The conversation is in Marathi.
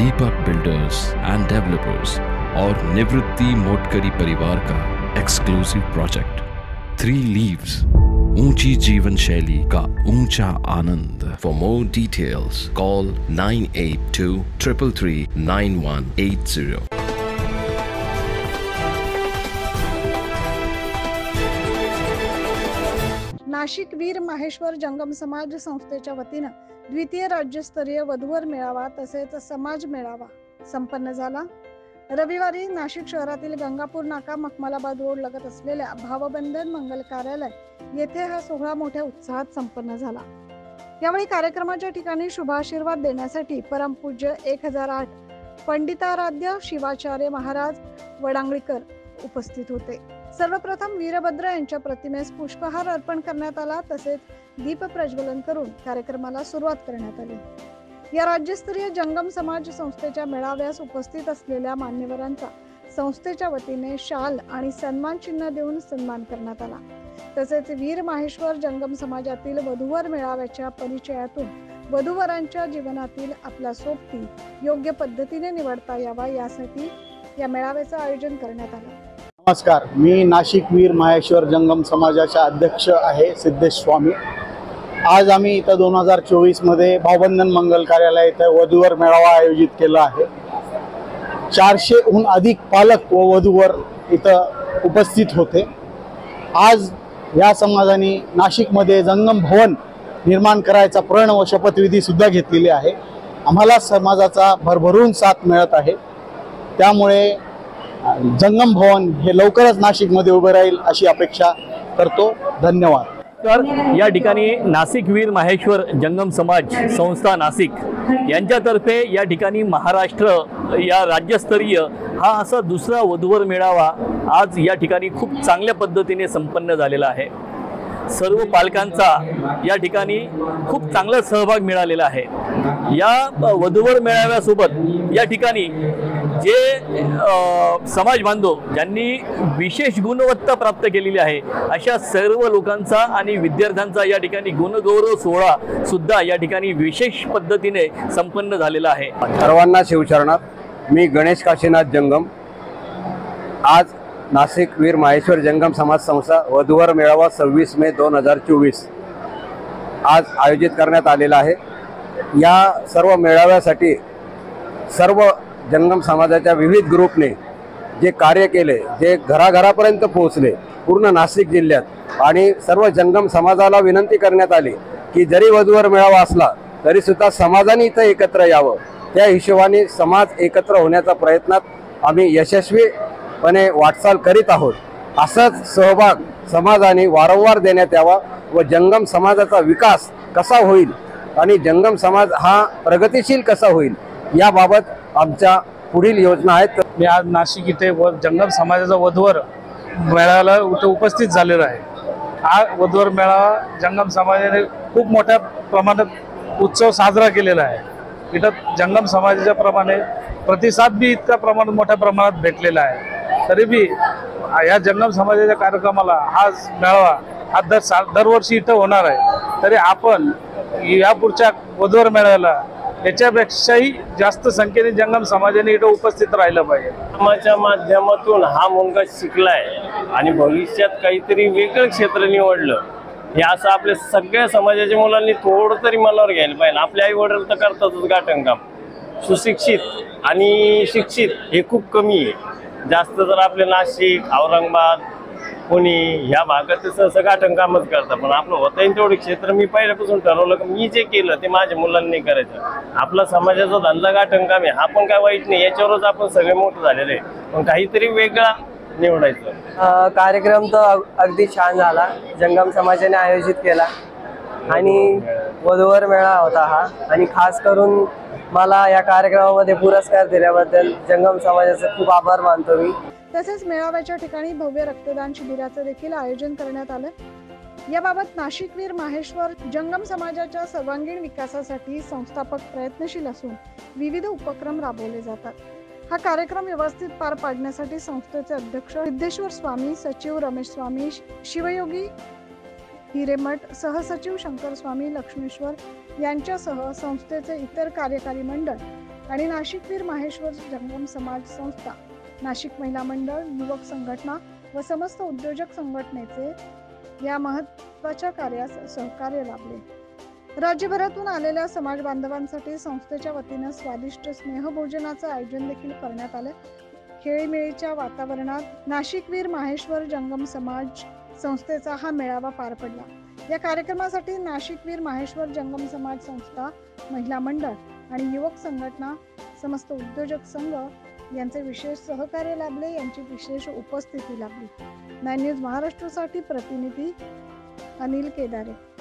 दीपक बिल्डर्स एंड डेवलपर्स और निवृत्ति मोटकरी परिवार का एक्सक्लूसिव प्रोजेक्ट 3 लीव्स, ऊंची जीवन शैली का ऊंचा आनंद। For more details call 9823339180। Nashik Veer Maheshwar Jangam Samaj संस्थेच्या वतीनं द्वितीय राज्यस्तरीय वधूवर मेळावा तसेच समाज मेळावा संपन्न झाला। रविवारी नाशिक शहरातील गंगापूर नाका मखमलाबाद रोड लगत असलेल्या भावबंधन मंगल कार्यालय येथे हा सोहळा मोठ्या उत्साहात संपन्न झाला। यावेळी कार्यक्रमाच्या ठिकाणी शुभाशीर्वाद देण्यासाठी परमपूज्य 1008 पंडिताराध्य शिवाचार्य महाराज वडांगळीकर उपस्थित होते। सर्वप्रथम वीरभद्र यांच्या प्रतिमेस पुष्पहार अर्पण करण्यात आला, तसेच दीप प्रज्वलन करून कार्यक्रमाला सुरुवात करण्यात आली। या राज्यस्तरीय जंगम समाज संस्थेच्या मेळाव्यास उपस्थित असलेल्या मान्यवरांचा संस्थेच्या वतीने शाल आणि सन्मान चिन्ह देऊन सन्मान करण्यात आला। तसेच वीर माहेश्वर जंगम समाजातील वधूवर मेळाव्याच्या परिचयातून वधूवरांच्या जीवनातील आपला सोबती योग्य पद्धतीने निवडता यावा यासाठी या मेळाव्याचं आयोजन करण्यात आलं। नमस्कार, मी नाशिक वीर माहेश्वर जंगम समाजाचा अध्यक्ष आहे सिद्धेश स्वामी। आज आम्ही इथं 2024 मध्ये भावबंधन मंगल कार्यालय इथं वधूवर मेळावा आयोजित केला आहे। 400हून अधिक पालक व वधूवर इथं उपस्थित होते। आज या समाजाने नाशिकमध्ये जंगम भवन निर्माण करायचा प्रण व शपथविधी सुद्धा घेतलेली आहे। आम्हाला समाजाचा भरभरून साथ मिळत आहे, त्यामुळे जंगम भवन हे लवकरच नाशिकमध्ये उभे राहील अशी अपेक्षा करतो। धन्यवाद। तर या ठिकाणी नाशिक वीर माहेश्वर जंगम समाज संस्था नाशिक यांच्यातर्फे या ठिकाणी महाराष्ट्र या राज्यस्तरीय हा असा दुसरा वधूवर मेळावा आज या ठिकाणी खूप चांगल्या पद्धतीने संपन्न झालेला आहे। सर्व पालकांचा या ठिकाणी खूप चांगला सहभाग मिळालेला आहे। या वधूवर मेळाव्यासोबत या ठिकाणी जे समाज बांधव ज्यांनी विशेष गुणवत्ता प्राप्त केलेली आहे अशा सर्व लोकांचा आणि विद्यार्थ्यांचा या ठिकाणी गुणगौरव सोहळा सुद्धा या ठिकाणी विशेष पद्धतीने संपन्न झालेला आहे। सर्वांना शिवचरणात मी गणेश काशीनाथ जंगम। आज नाशिक वीर माहेश्वर जंगम समाज संस्था वधूवर मेळावा 26 मे 2024 आज आयोजित करण्यात आलेला आहे। या सर्व मेळाव्यासाठी सर्व जंगम समाजाच्या विविध ग्रुपने जे कार्य केले, जे घराघरापर्यंत पोहोचले पूर्ण नाशिक जिल्ह्यात, आणि सर्व जंगम समाजाला विनंती करण्यात आली की जरी वधूवर मेळावा असला तरी सुद्धा समाजाने इथं एकत्र यावं। त्या हिशोबाने समाज एकत्र होण्याच्या प्रयत्नात आम्ही यशस्वीपणे वाटचाल करीत आहोत। असाच सहभाग समाजाने वारंवार देण्यात यावा व जंगम समाजाचा विकास कसा होईल आणि जंगम समाज हा प्रगतिशील कसा होईल याबाबत आमच्या पुढील योजना आहेत। मी आज नाशिक इथे जंगम समाजाचा वधूवर मेळाव्याला उपस्थित झालेलो आहे। हा वधूवर मेळावा जंगम समाजाने खूप मोठ्या प्रमाणात उत्सव साजरा केलेला आहे। इथं जंगम समाजाच्या प्रमाणे प्रतिसाद बी इतका प्रमाणात मोठ्या प्रमाणात भेटलेला आहे। तरी बी या जंगम समाजाच्या कार्यक्रमाला हा मेळावा हा दरवर्षी इथं होणार आहे। तरी आपण या पुढच्या वधूवर मेळाव्याला याच्यापेक्षाही जास्त संख्येने जंगम समाजाने इथं उपस्थित राहिलं पाहिजे। कामाच्या माध्यमातून हा मुलगा शिकलाय आणि भविष्यात काहीतरी वेगळं क्षेत्र निवडलं, हे असं आपल्या सगळ्या समाजाच्या मुलांनी थोडं तरी मनावर घ्यायला पाहिजे। आपले आई वडील तर करतातच गाठण काम, सुशिक्षित आणि शिक्षित हे खूप कमी आहे। जास्त तर आपले नाशिक, औरंगाबाद, पुणे ह्या भागात सहसा गाठण कामच करतात, पण आपलं होतं तेवढे क्षेत्र मी पहिल्यापासून ठरवलं की मी जे केलं ते माझ्या मुलांनी नाही करायचं। आपला समाजाचा धंदा गाठण काम आहे, हा पण काय वाईट नाही, याच्यावरच आपण सगळे मोठे झालेले, पण काहीतरी वेगळा निवडायचं। कार्यक्रम तर अगदी छान झाला, जंगम समाजाने आयोजित केला आणि वधूवर मेळावा होता हा, आणि खास करून मला या कार्यक्रमामध्ये पुरस्कार दिल्याबद्दल जंगम समाजाचे खूप आभार मानतो मी। तसेच मेळाव्याच्या ठिकाणी भव्य रक्तदान शिबिराचं देखील आयोजन करण्यात आलं। याबाबत नाशिक वीर माहेश्वर जंगम समाजाच्या सर्वांगीण विकासासाठी संस्थापक प्रयत्नशील असून विविध उपक्रम राबवले जातात। हा कार्यक्रम व्यवस्थित पार पाडण्यासाठी संस्थेचे अध्यक्ष सिद्धेश्वर स्वामी, सचिव रमेश स्वामी, शिवयोगी हिरेमठ, सहसचिव शंकर स्वामी, लक्ष्मेश्वर यांच्यासह संस्थेचे इतर कार्यकारी मंडळ आणि नाशिकवीर माहेश्वर जंगम समाज संस्था, नाशिक महिला मंडळ, युवक संघटना व समस्त उद्योजक संघटनेचे या महत्त्वाच्या कार्यास सहकार्य लाभले. राज्यभरातून आलेल्या समाज बांधवांसाठी संस्थेच्या वतीने स्वादिष्ट स्नेहभोजनाचं आयोजन देखील करण्यात आले. खेळीमेळीच्या वातावरणात नाशिकवीर माहेश्वर जंगम समाज संस्थेचा हा मेळावा पार पडला. या कार्यक्रमासाठी नाशिकवीर माहेश्वर जंगम समाज संस्था, महिला मंडळ आणि युवक संघटना, समस्त उद्योजक संघ यांचे विशेष सहकार्य लाभले, यांची विशेष उपस्थिती लाभली. 9 न्यूज महाराष्ट्रासाठी प्रतिनिधी अनिल केदारे.